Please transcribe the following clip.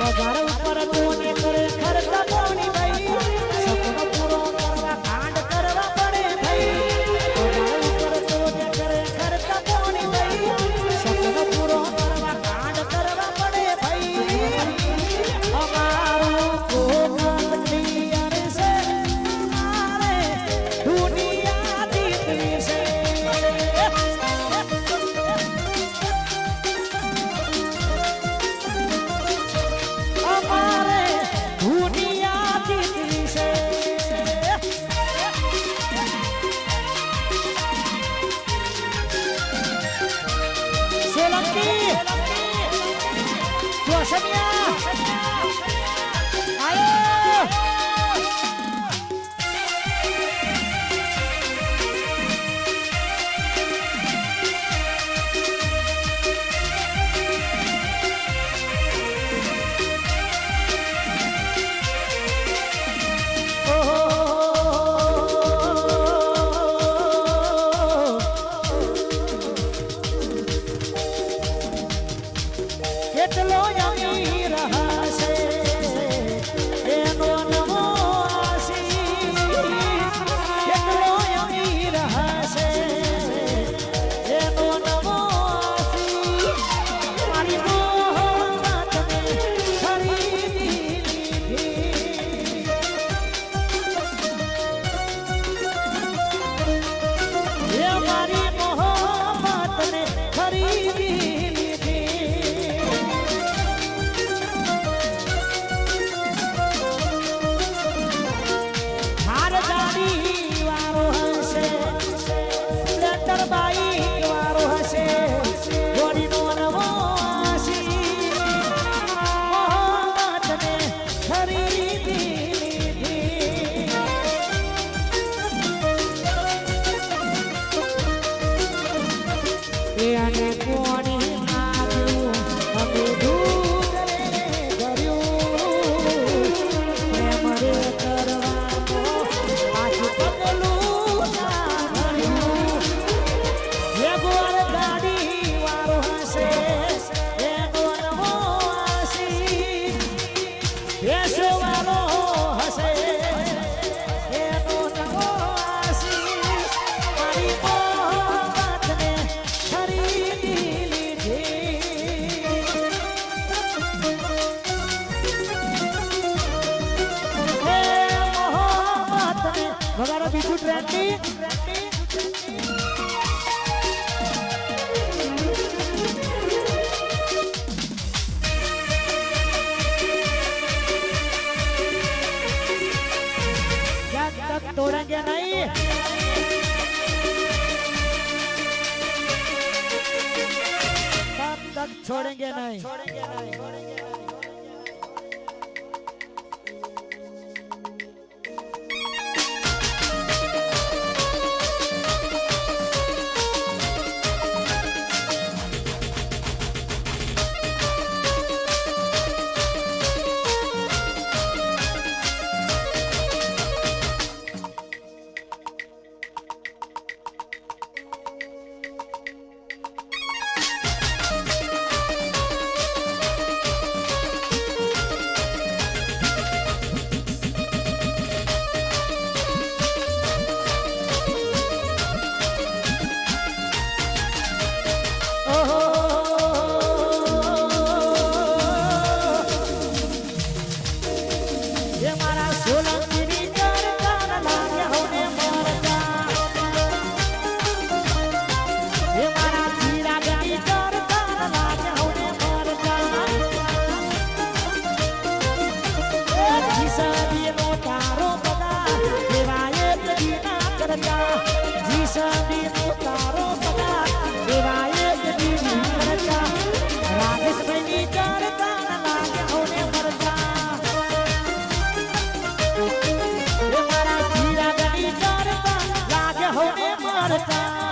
પગાર ઉપર કોને કરે ખર્ચ કોની ભાઈ સપનો પૂરો કરવા કાંડ કરવા પડે ભાઈ પગાર ઉપર કોને કરે ખર્ચ કોની ભાઈ સપનો પૂરો કરવા કાંડ કરવા પડે ભાઈ અમારું કોમલ ક્લિયર છે મારે દુનિયા જીતવી છે કેટલો અમીર હશે એનો નવો આશીષ કેટલો અમીર હશે એનો નવો આશીષ મારી મોહબ્બતને ખરીદી લીધી એ મારી મોહબ્બતને ખરીદી વગાડો બીજું ટ્રેન્ડિંગ जब तक तोड़ेंगे नहीं तब तक छोड़ेंगे नहीं Marta